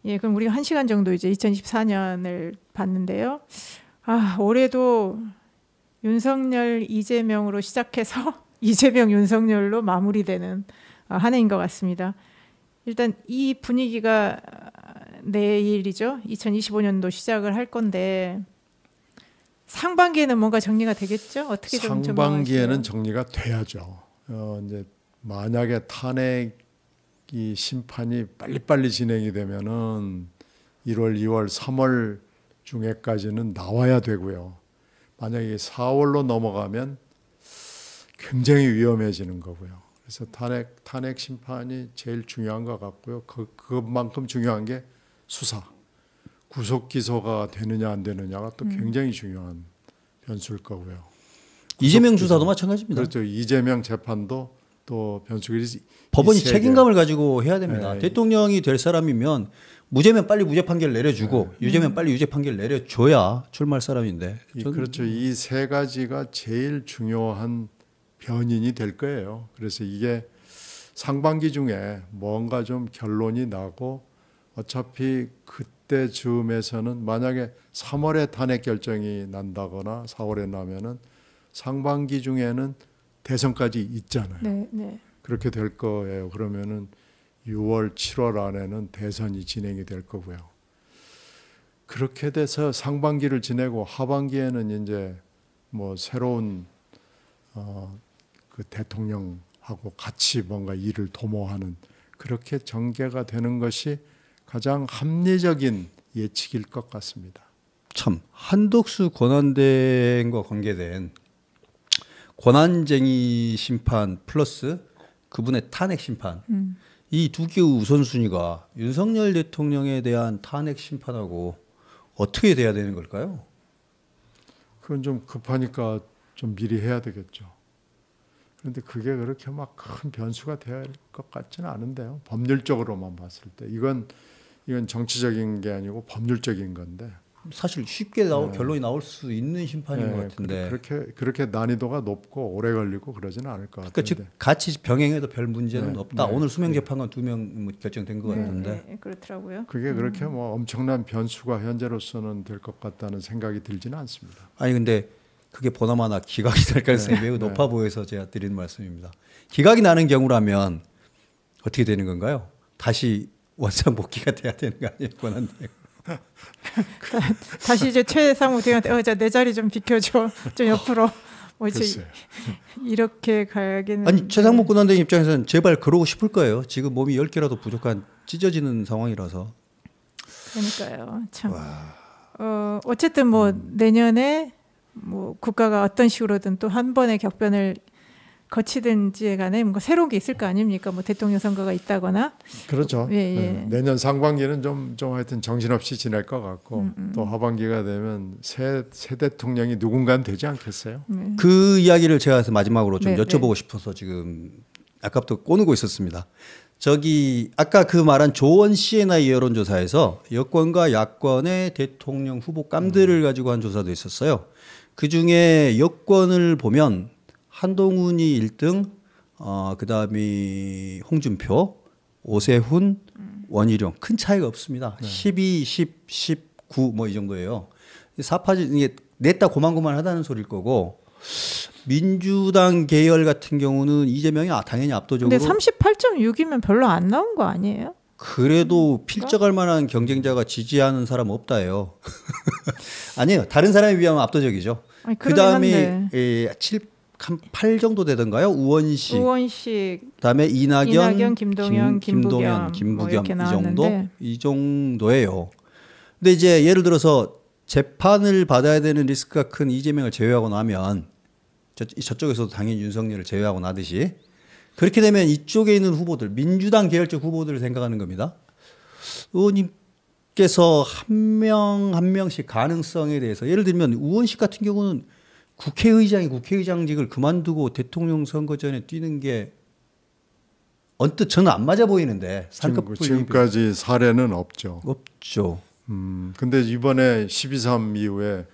예, 그럼 우리가 1시간 정도 이제 2024년을 봤는데요. 올해도 윤석열, 이재명으로 시작해서 이재명, 윤석열로 마무리되는 한 해인 것 같습니다. 일단 이 분위기가 내일이죠. 2025년도 시작을 할 건데 상반기에는 뭔가 정리가 되겠죠? 어떻게 좀 상반기에는 정리가 돼야죠. 이제 만약에 탄핵이 심판이 빨리빨리 진행이 되면은 1월, 2월, 3월 중에까지는 나와야 되고요. 만약에 4월로 넘어가면 굉장히 위험해지는 거고요. 그래서 탄핵 심판이 제일 중요한 것 같고요. 그것만큼 중요한 게 수사, 구속 기소가 되느냐 안 되느냐가 또 굉장히 중요한 변수일 거고요. 이재명 수사도 마찬가지입니다. 그렇죠. 이재명 재판도 또 변수가 법원이 책임감을 가지고 해야 됩니다. 네. 대통령이 될 사람이면 무죄면 빨리 무죄 판결 내려주고 유죄면 빨리 유죄 판결 내려줘야 출마할 사람인데. 그렇죠. 이 세 가지가 제일 중요한 변인이 될 거예요. 그래서 이게 상반기 중에 뭔가 좀 결론이 나고 어차피 그때 즈음에서는 만약에 3월에 탄핵 결정이 난다거나 4월에 나면은 상반기 중에는 대선까지 있잖아요. 네, 네. 그렇게 될 거예요. 그러면은 6월, 7월 안에는 대선이 진행이 될 거고요. 그렇게 돼서 상반기를 지내고 하반기에는 이제 뭐 새로운 그 대통령하고 같이 뭔가 일을 도모하는 그렇게 전개가 되는 것이 가장 합리적인 예측일 것 같습니다. 참 한덕수 권한대행과 관계된 권한쟁의 심판 플러스 그분의 탄핵 심판 이 두 개의 우선순위가 윤석열 대통령에 대한 탄핵 심판하고 어떻게 돼야 되는 걸까요? 그건 좀 급하니까 좀 미리 해야 되겠죠. 그런데 그게 그렇게 막 큰 변수가 될 것 같지는 않은데요. 법률적으로만 봤을 때 이건 정치적인 게 아니고 법률적인 건데 사실 쉽게 결론이 나올 수 있는 심판인 것 같은데 그렇게 난이도가 높고 오래 걸리고 그러지는 않을 것 같은데. 즉 같이 병행해도 별 문제는 없다. 오늘 수명 재판관 2명 결정된 것 같은데. 네, 그렇더라고요. 그게 그렇게 뭐 엄청난 변수가 현재로서는 될 것 같다는 생각이 들지는 않습니다. 아니 근데 그게 보나마나 기각이 될 가능성이 매우 높아 보여서 제가 드리는 말씀입니다. 기각이 나는 경우라면 어떻게 되는 건가요? 다시 원상복귀가 돼야 되는 거 아니에요? 권한대행. 다시 이제 최상무 대행한테 내 자리 좀 비켜줘. 좀 옆으로. 뭐 글쎄요. 이렇게 가야겠는. 아니 최상무 권한대행 입장에서는 제발 그러고 싶을 거예요. 지금 몸이 10개라도 부족한 찢어지는 상황이라서. 그러니까요. 참. 어쨌든 뭐 내년에 뭐 국가가 어떤 식으로든 또 한 번의 격변을 거치든지에 간에 뭔가 새로운 게 있을 거 아닙니까? 뭐 대통령 선거가 있다거나. 그렇죠. 예. 네. 내년 상반기는 좀 하여튼 정신없이 지낼 것 같고 또 하반기가 되면 새 대통령이 누군가는 되지 않겠어요? 그 이야기를 제가 마지막으로 좀 네, 여쭤보고 싶어서 지금 아까부터 꼬누고 있었습니다. 저기 아까 그 말한 조원 CNI 여론조사에서 여권과 야권의 대통령 후보 감들을 가지고 한 조사도 있었어요. 그중에 여권을 보면 한동훈이 1등, 그다음이 홍준표, 오세훈, 원희룡 큰 차이가 없습니다. 12, 10, 19 뭐 이 정도예요. 사파지 이게 냈다 고만고만하다는 소리일 거고 민주당 계열 같은 경우는 이재명이 당연히 압도적으로. 근데 38.6이면 별로 안 나온 거 아니에요? 그래도 필적할 만한 경쟁자가 지지하는 사람 없다예요. 아니에요. 다른 사람에 비하면 압도적이죠. 그다음에 8 정도 되던가요? 우원식. 그다음에 이낙연, 김동연, 김부겸 뭐 이 정도예요. 근데 이제 예를 들어서 재판을 받아야 되는 리스크가 큰 이재명을 제외하고 나면 저쪽에서도 당연히 윤석열을 제외하고 나듯이 그렇게 되면 이쪽에 있는 후보들, 민주당 계열적 후보들을 생각하는 겁니다. 의원님께서 한 명씩 가능성에 대해서 예를 들면 우원식 같은 경우는 국회의장이 국회의장직을 그만두고 대통령 선거 전에 뛰는 게 언뜻 저는 안 맞아 보이는데 지금까지 사례는 없죠. 없죠. 근데 이번에 12.3 이후에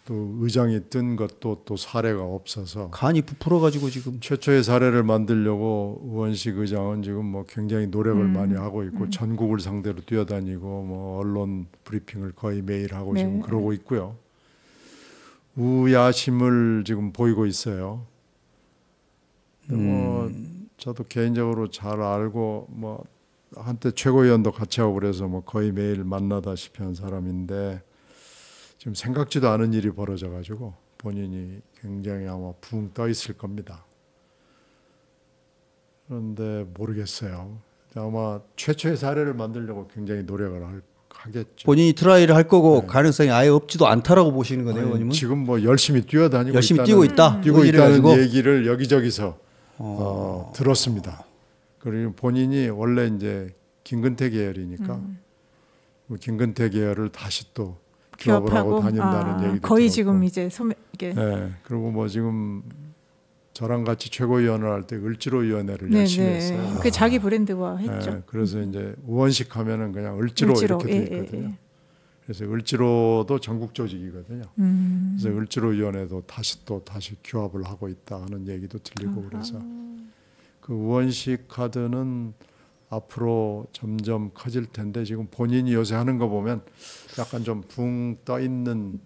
또 의장이 뜬 것도 또 사례가 없어서 간이 부풀어 가지고 지금 최초의 사례를 만들려고 우원식 의장은 지금 뭐 굉장히 노력을 많이 하고 있고 전국을 상대로 뛰어다니고 뭐 언론 브리핑을 거의 매일 하고 네. 지금 그러고 있고요. 우야심을 지금 보이고 있어요. 뭐 저도 개인적으로 잘 알고 뭐 한때 최고위원도 같이 하고 그래서 뭐 거의 매일 만나다시피 한 사람인데 지금 생각지도 않은 일이 벌어져 가지고 본인이 굉장히 아마 붕 떠 있을 겁니다. 그런데 모르겠어요. 아마 최초의 사례를 만들려고 굉장히 노력을 하겠죠. 본인이 트라이를 할 거고 네. 가능성이 아예 없지도 않다라고 보시는 거네요, 의원님은? 지금 뭐 열심히 뛰어다니고 열심히 있다는, 뛰고 있다. 뛰고 의지를 있다는 가지고? 얘기를 여기저기서 들었습니다. 그리고 본인이 원래 이제 김근태 계열이니까 뭐 김근태 계열을 다시 또 기업을 하고 다닌다는 얘기도 거의 들었고. 지금 이제 이게 네, 그리고 뭐 지금 저랑 같이 최고위원을 할 때 을지로위원회를 네, 열심히 네. 했어요. 그 자기 브랜드화 했죠. 네, 그래서 이제 우원식 하면은 그냥 을지로 이렇게 돼 있거든요. 그래서 을지로도 전국 조직이거든요. 그래서 을지로위원회도 다시 규합을 하고 있다 하는 얘기도 들리고 그래서 그 우원식 카드는 앞으로 점점 커질 텐데 지금 본인이 요새 하는 거 보면 약간 좀 붕 떠 있는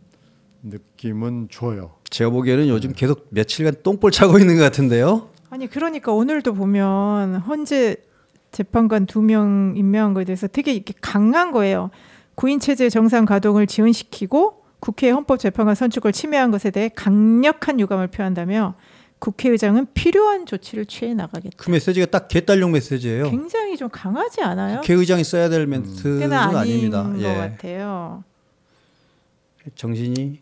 느낌은 줘요. 제가 보기에는 요즘 계속 며칠간 똥볼 차고 있는 것 같은데요. 아니 그러니까 오늘도 보면 헌재 재판관 2명 임명한 거에 대해서 되게 이렇게 강한 거예요. 구인 체제 정상 가동을 지연시키고 국회 헌법재판관 선출권을 침해한 것에 대해 강력한 유감을 표한다며 국회의장은 필요한 조치를 취해 나가겠다. 그 메시지가 딱 개딸용 메시지예요. 굉장히 좀 강하지 않아요? 국회의장이 써야 될 멘트는 그는 아닌 아닙니다. 것 예. 같아요. 정신이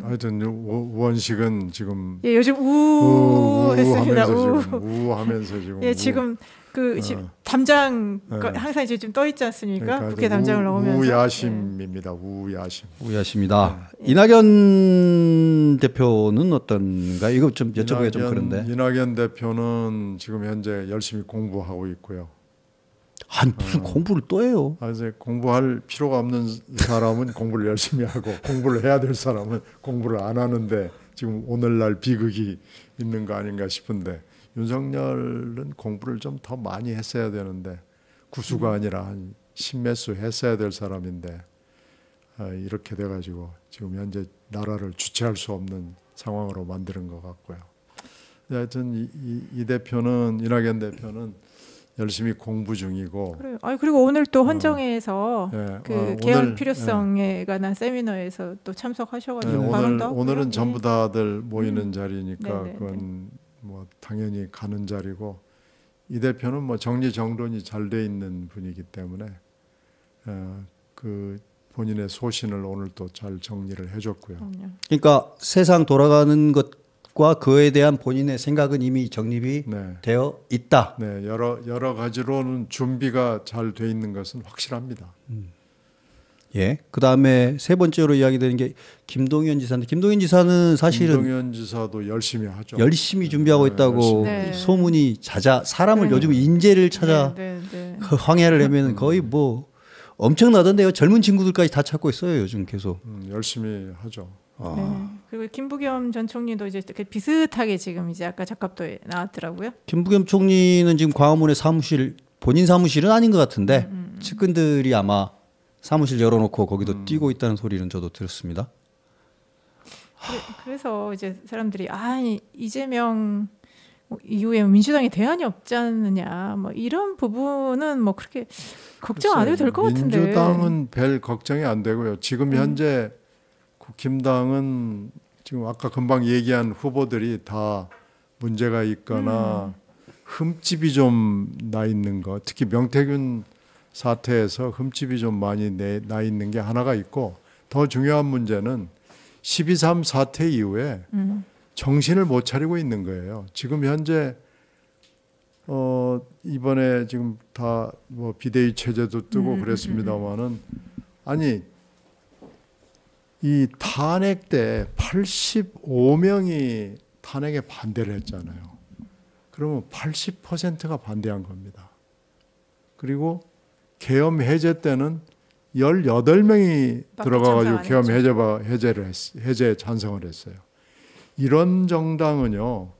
하여튼 우원식은 지금 예, 요즘 우했습니다. 우하면서 지금 예, 지금 그 담장 항상 이제 좀 떠 있지 않습니까? 그러니까 국회 담장을 넣으면서 우야심입니다. 우야심. 우야심이다. 이낙연 대표는 어떤가? 이거 좀 여쭤보기가 좀 그런데. 이낙연 대표는 지금 현재 열심히 공부하고 있고요. 아니 무슨 공부를 또 해요? 이제 공부할 필요가 없는 사람은 공부를 열심히 하고 공부를 해야 될 사람은 공부를 안 하는데 지금 오늘날 비극이 있는 거 아닌가 싶은데 윤석열은 공부를 좀 더 많이 했어야 되는데 구수가 아니라 한 십몇 수 했어야 될 사람인데 이렇게 돼가지고 지금 현재 나라를 주체할 수 없는 상황으로 만드는 것 같고요. 하여튼 이 대표는 이낙연 대표는 열심히 공부 중이고. 그래요. 그리고 오늘 또 헌정회에서 개헌 오늘, 필요성에 관한 세미나에서 또 참석하셔가지고 오늘은 전부 다들 모이는 자리니까 네네네. 그건 뭐 당연히 가는 자리고 이 대표는 뭐 정리정돈이 잘 돼 있는 분이기 때문에 그 본인의 소신을 오늘 또 잘 정리를 해줬고요. 그러니까 세상 돌아가는 것과 그에 대한 본인의 생각은 이미 정립이 되어 있다. 네, 여러 가지로는 준비가 잘 돼 있는 것은 확실합니다. 예. 그 다음에 세 번째로 이야기되는 게 김동연 지사인데 김동연 지사는 사실은 김동연 지사도 열심히 하죠. 열심히 준비하고 있다고 네. 소문이 사람을 요즘 인재를 찾아 그 황야를 내면 거의 뭐 엄청나던데요. 젊은 친구들까지 다 찾고 있어요. 요즘 계속. 열심히 하죠. 네. 그리고 김부겸 전 총리도 이제 비슷하게 지금 이제 아까 작가도에 나왔더라고요. 김부겸 총리는 지금 광화문에 본인 사무실은 아닌 것 같은데 측근들이 아마 사무실 열어놓고 거기도 뛰고 있다는 소리는 저도 들었습니다. 그래서 이제 사람들이 이재명 이후에 민주당에 대안이 없지 않느냐 뭐 이런 부분은 뭐 그렇게 걱정 안 해도 될 것 같은데. 민주당은 별 걱정이 안 되고요. 지금 현재 국힘당은 지금 아까 금방 얘기한 후보들이 다 문제가 있거나 흠집이 좀 나 있는 거, 특히 명태균 사태에서 흠집이 좀 많이 나 있는 게 하나가 있고 더 중요한 문제는 12.3 사태 이후에 정신을 못 차리고 있는 거예요. 지금 현재 이번에 지금 다 뭐 비대위 체제도 뜨고 그랬습니다마는 아니 이 탄핵 때 85명이 탄핵에 반대를 했잖아요. 그러면 80%가 반대한 겁니다. 그리고 계엄 해제 때는 18명이 들어가가지고 계엄 찬성 해제에 찬성을 했어요. 이런 정당은요,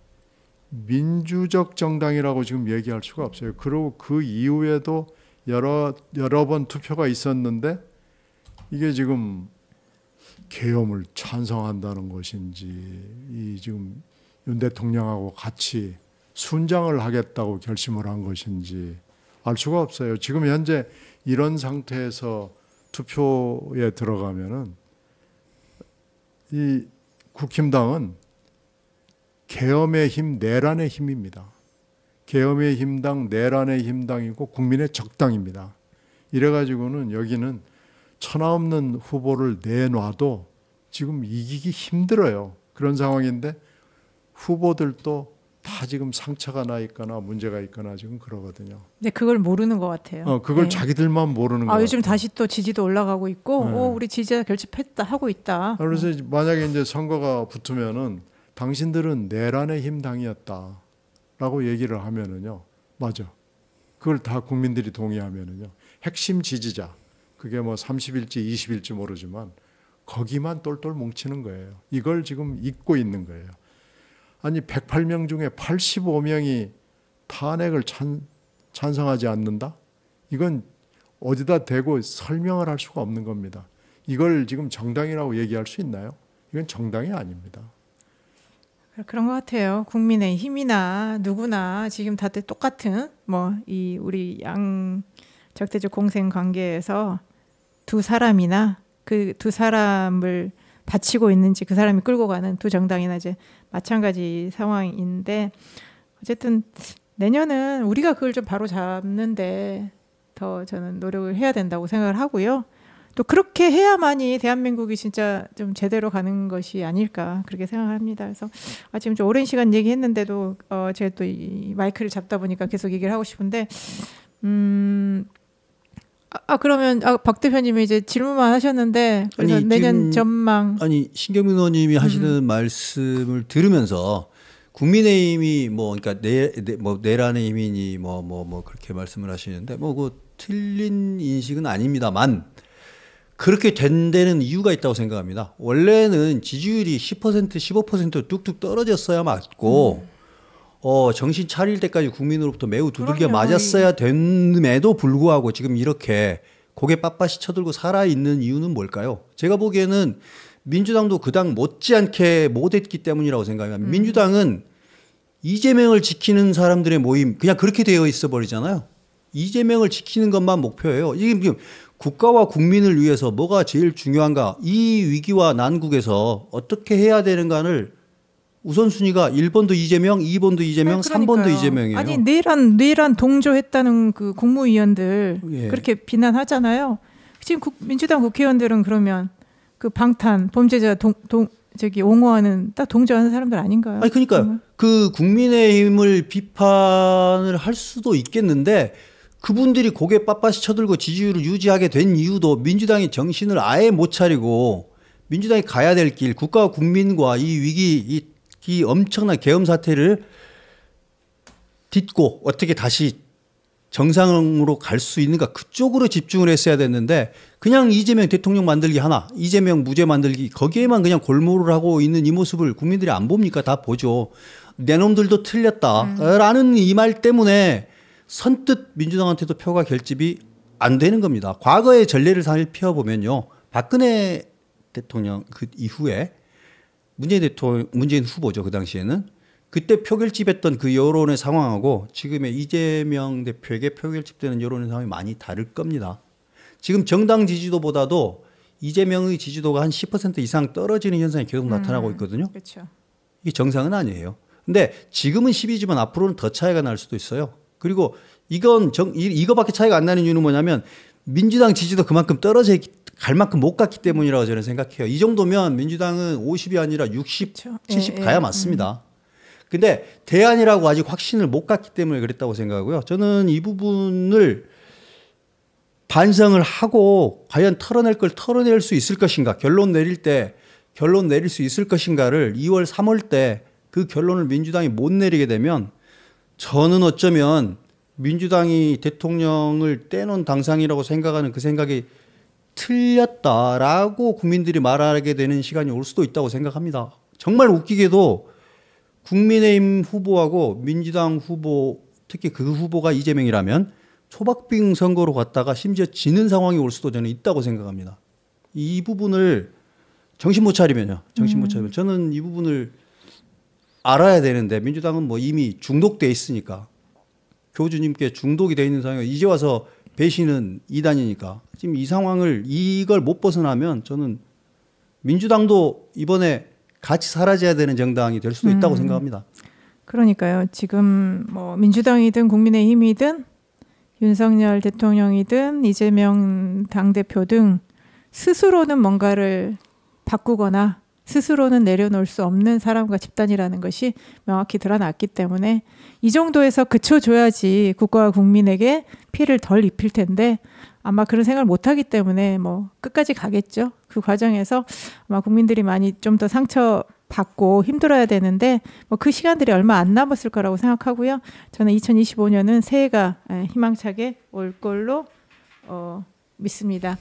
민주적 정당이라고 지금 얘기할 수가 없어요. 그리고 그 이후에도 여러 번 투표가 있었는데 이게 지금 계엄을 찬성한다는 것인지, 이 지금 윤 대통령하고 같이 순장을 하겠다고 결심을 한 것인지 알 수가 없어요. 지금 현재 이런 상태에서 투표에 들어가면은 이 국힘당은 계엄의 힘, 내란의 힘입니다. 계엄의 힘당, 내란의 힘당이고 국민의 적당입니다. 이래가지고는 여기는 천하없는 후보를 내놔도 지금 이기기 힘들어요. 그런 상황인데 후보들도 다 지금 상처가 나 있거나 문제가 있거나 지금 그러거든요. 네, 그걸 모르는 것 같아요. 그걸 네. 자기들만 모르는 거예요. 요즘 다시 또 지지도 올라가고 있고, 네. 우리 지지자 결집했다 하고 있다. 그래서 만약에 이제 선거가 붙으면은 당신들은 내란의 힘당이었다라고 얘기를 하면은요, 맞아. 그걸 다 국민들이 동의하면은요, 핵심 지지자, 그게 뭐 30일지 20일지 모르지만 거기만 똘똘 뭉치는 거예요. 이걸 지금 잊고 있는 거예요. 아니 108명 중에 85명이 탄핵을 찬성하지 않는다? 이건 어디다 대고 설명을 할 수가 없는 겁니다. 이걸 지금 정당이라고 얘기할 수 있나요? 이건 정당이 아닙니다. 그런 것 같아요. 국민의 힘이나 누구나 지금 다들 똑같은 이 우리 양 적대적 공생 관계에서 두 사람이나 그 두 사람을 바치고 있는지 그 사람이 끌고 가는 두 정당이나 이제 마찬가지 상황인데, 어쨌든 내년은 우리가 그걸 좀 바로 잡는데 더 저는 노력을 해야 된다고 생각을 하고요. 또 그렇게 해야만이 대한민국이 진짜 좀 제대로 가는 것이 아닐까 그렇게 생각합니다. 그래서 지금 좀 오랜 시간 얘기했는데도 제가 또 이 마이크를 잡다 보니까 계속 얘기를 하고 싶은데, 그러면 박 대표님이 이제 질문만 하셨는데, 그래서 내년 전망. 아니, 신경민 의원님이 하시는 말씀을 들으면서 국민의힘이 그러니까 내란의 힘이니 그렇게 말씀을 하시는데 그 틀린 인식은 아닙니다만, 그렇게 된 데는 이유가 있다고 생각합니다. 원래는 지지율이 10%, 15% 뚝뚝 떨어졌어야 맞고, 정신 차릴 때까지 국민으로부터 매우 두들겨 맞았어야 됨에도 불구하고 지금 이렇게 고개 빳빳이 쳐들고 살아있는 이유는 뭘까요? 제가 보기에는 민주당도 그 당 못지않게 못했기 때문이라고 생각합니다. 민주당은 이재명을 지키는 사람들의 모임, 그냥 그렇게 되어 있어 버리잖아요. 이재명을 지키는 것만 목표예요. 이게 지금 국가와 국민을 위해서 뭐가 제일 중요한가, 이 위기와 난국에서 어떻게 해야 되는가를 우선순위가 1번도 이재명, 2번도 이재명, 3번도 이재명이에요. 아니 내란 동조했다는 그 국무위원들 그렇게 비난하잖아요. 지금 민주당 국회의원들은 그러면 그 방탄 범죄자 옹호하는 딱 동조하는 사람들 아닌가요? 아니 그러니까 그 국민의힘을 비판을 할 수도 있겠는데, 그분들이 고개 빳빳이 쳐들고 지지율을 유지하게 된 이유도 민주당이 정신을 아예 못 차리고 민주당이 가야 될 길, 국가와 국민과 이 위기, 이 엄청난 계엄 사태를 딛고 어떻게 다시 정상으로 갈 수 있는가, 그쪽으로 집중을 했어야 됐는데, 그냥 이재명 대통령 만들기 하나, 이재명 무죄 만들기, 거기에만 그냥 골몰을 하고 있는 이 모습을 국민들이 안 봅니까? 다 보죠. 내 놈들도 틀렸다라는 이 말 때문에 선뜻 민주당한테도 표가 결집이 안 되는 겁니다. 과거의 전례를 살펴보면요, 박근혜 대통령 그 이후에 문재인 후보죠. 그 당시에는 그때 표결집했던 그 여론의 상황하고 지금의 이재명 대표에게 표결집되는 여론의 상황이 많이 다를 겁니다. 지금 정당 지지도보다도 이재명의 지지도가 한 10% 이상 떨어지는 현상이 계속 나타나고 있거든요. 그렇죠. 이게 정상은 아니에요. 근데 지금은 10이지만 앞으로는 더 차이가 날 수도 있어요. 그리고 이거밖에 차이가 안 나는 이유는 뭐냐면, 민주당 지지도 그만큼 떨어져 갈 만큼 못 갔기 때문이라고 저는 생각해요. 이 정도면 민주당은 50이 아니라 60, 그렇죠. 70 가야 맞습니다. 근데 대안이라고 아직 확신을 못 갔기 때문에 그랬다고 생각하고요. 저는 이 부분을 반성을 하고 과연 털어낼 걸 털어낼 수 있을 것인가, 결론 내릴 수 있을 것인가를 2월, 3월 때 그 결론을 민주당이 못 내리게 되면, 저는 어쩌면 민주당이 대통령을 떼놓은 당상이라고 생각하는 그 생각이 틀렸다라고 국민들이 말하게 되는 시간이 올 수도 있다고 생각합니다. 정말 웃기게도 국민의힘 후보하고 민주당 후보, 특히 그 후보가 이재명이라면 초박빙 선거로 갔다가 심지어 지는 상황이 올 수도 저는 있다고 생각합니다. 이 부분을 정신 못 차리면요. 정신 못 차리면 저는 이 부분을 알아야 되는데 민주당은 뭐 이미 중독돼 있으니까 교주님께 중독이 돼 있는 상황에 이제 와서 배신은 2단이니까 지금 이 상황을 이걸 못 벗어나면 저는 민주당도 이번에 같이 사라져야 되는 정당이 될 수도 있다고 생각합니다. 그러니까요. 지금 뭐 민주당이든 국민의힘이든 윤석열 대통령이든 이재명 당대표 등 스스로는 뭔가를 바꾸거나 스스로는 내려놓을 수 없는 사람과 집단이라는 것이 명확히 드러났기 때문에 이 정도에서 그쳐줘야지 국가와 국민에게 피해를 덜 입힐 텐데 아마 그런 생각을 못하기 때문에 뭐 끝까지 가겠죠. 그 과정에서 아마 국민들이 많이 좀 더 상처받고 힘들어야 되는데 뭐 그 시간들이 얼마 안 남았을 거라고 생각하고요. 저는 2025년은 새해가 희망차게 올 걸로 믿습니다.